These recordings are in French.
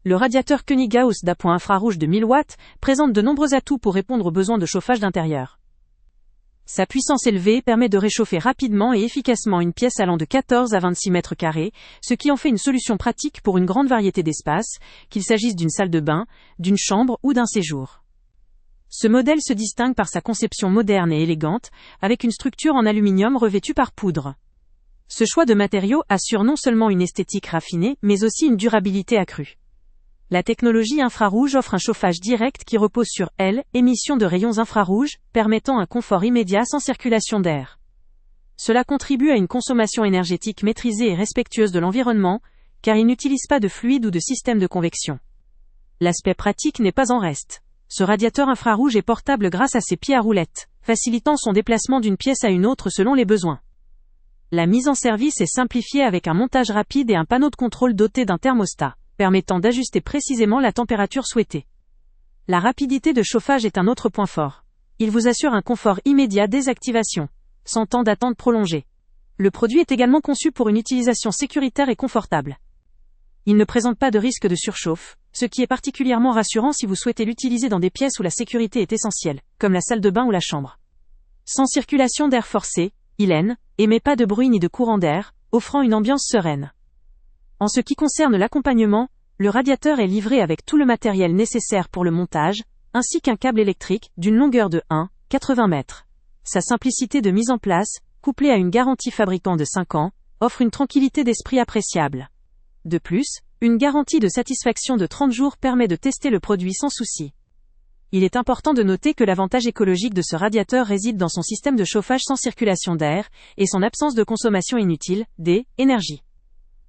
Le radiateur Koenig-Gauss d'appoint infrarouge de 1000 watts présente de nombreux atouts pour répondre aux besoins de chauffage d'intérieur. Sa puissance élevée permet de réchauffer rapidement et efficacement une pièce allant de 14 à 26 mètres carrés, ce qui en fait une solution pratique pour une grande variété d'espaces, qu'il s'agisse d'une salle de bain, d'une chambre ou d'un séjour. Ce modèle se distingue par sa conception moderne et élégante, avec une structure en aluminium revêtue par poudre. Ce choix de matériaux assure non seulement une esthétique raffinée, mais aussi une durabilité accrue. La technologie infrarouge offre un chauffage direct qui repose sur émission de rayons infrarouges, permettant un confort immédiat sans circulation d'air. Cela contribue à une consommation énergétique maîtrisée et respectueuse de l'environnement, car il n'utilise pas de fluide ou de système de convection. L'aspect pratique n'est pas en reste. Ce radiateur infrarouge est portable grâce à ses pieds à roulettes, facilitant son déplacement d'une pièce à une autre selon les besoins. La mise en service est simplifiée avec un montage rapide et un panneau de contrôle doté d'un thermostat, permettant d'ajuster précisément la température souhaitée. La rapidité de chauffage est un autre point fort. Il vous assure un confort immédiat dès activation, sans temps d'attente prolongé. Le produit est également conçu pour une utilisation sécuritaire et confortable. Il ne présente pas de risque de surchauffe, ce qui est particulièrement rassurant si vous souhaitez l'utiliser dans des pièces où la sécurité est essentielle, comme la salle de bain ou la chambre. Sans circulation d'air forcé, il n'émet pas de bruit ni de courant d'air, offrant une ambiance sereine. En ce qui concerne l'accompagnement, le radiateur est livré avec tout le matériel nécessaire pour le montage, ainsi qu'un câble électrique d'une longueur de 1,80 mètres. Sa simplicité de mise en place, couplée à une garantie fabricant de 5 ans, offre une tranquillité d'esprit appréciable. De plus, une garantie de satisfaction de 30 jours permet de tester le produit sans souci. Il est important de noter que l'avantage écologique de ce radiateur réside dans son système de chauffage sans circulation d'air et son absence de consommation inutile d'énergie.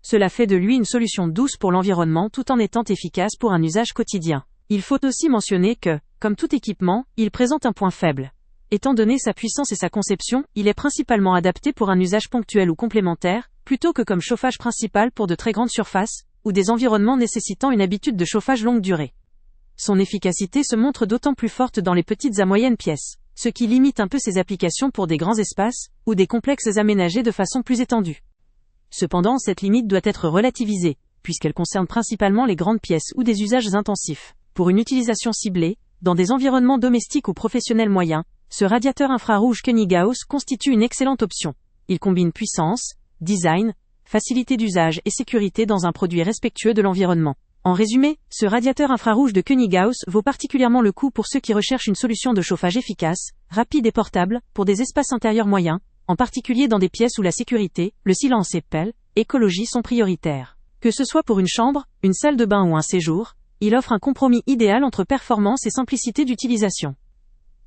Cela fait de lui une solution douce pour l'environnement tout en étant efficace pour un usage quotidien. Il faut aussi mentionner que, comme tout équipement, il présente un point faible. Étant donné sa puissance et sa conception, il est principalement adapté pour un usage ponctuel ou complémentaire, plutôt que comme chauffage principal pour de très grandes surfaces, ou des environnements nécessitant une habitude de chauffage longue durée. Son efficacité se montre d'autant plus forte dans les petites à moyennes pièces, ce qui limite un peu ses applications pour des grands espaces, ou des complexes aménagés de façon plus étendue. Cependant, cette limite doit être relativisée, puisqu'elle concerne principalement les grandes pièces ou des usages intensifs. Pour une utilisation ciblée, dans des environnements domestiques ou professionnels moyens, ce radiateur infrarouge Koenig-Gauss constitue une excellente option. Il combine puissance, design, facilité d'usage et sécurité dans un produit respectueux de l'environnement. En résumé, ce radiateur infrarouge de Koenig-Gauss vaut particulièrement le coup pour ceux qui recherchent une solution de chauffage efficace, rapide et portable, pour des espaces intérieurs moyens, en particulier dans des pièces où la sécurité, le silence et l'écologie sont prioritaires. Que ce soit pour une chambre, une salle de bain ou un séjour, il offre un compromis idéal entre performance et simplicité d'utilisation.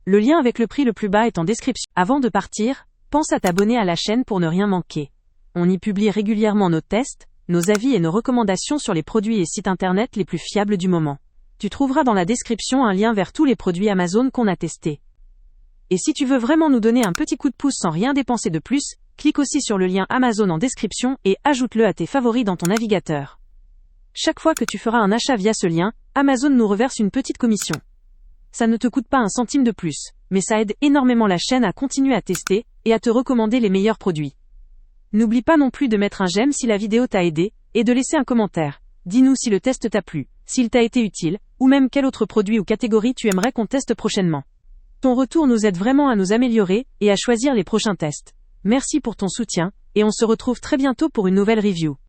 Le lien avec le prix le plus bas est en description. Avant de partir, pense à t'abonner à la chaîne pour ne rien manquer. On y publie régulièrement nos tests, nos avis et nos recommandations sur les produits et sites internet les plus fiables du moment. Tu trouveras dans la description un lien vers tous les produits Amazon qu'on a testés. Et si tu veux vraiment nous donner un petit coup de pouce sans rien dépenser de plus, clique aussi sur le lien Amazon en description et ajoute-le à tes favoris dans ton navigateur. Chaque fois que tu feras un achat via ce lien, Amazon nous reverse une petite commission. Ça ne te coûte pas un centime de plus, mais ça aide énormément la chaîne à continuer à tester et à te recommander les meilleurs produits. N'oublie pas non plus de mettre un j'aime si la vidéo t'a aidé, et de laisser un commentaire. Dis-nous si le test t'a plu, s'il t'a été utile, ou même quel autre produit ou catégorie tu aimerais qu'on teste prochainement. Ton retour nous aide vraiment à nous améliorer et à choisir les prochains tests. Merci pour ton soutien, et on se retrouve très bientôt pour une nouvelle review.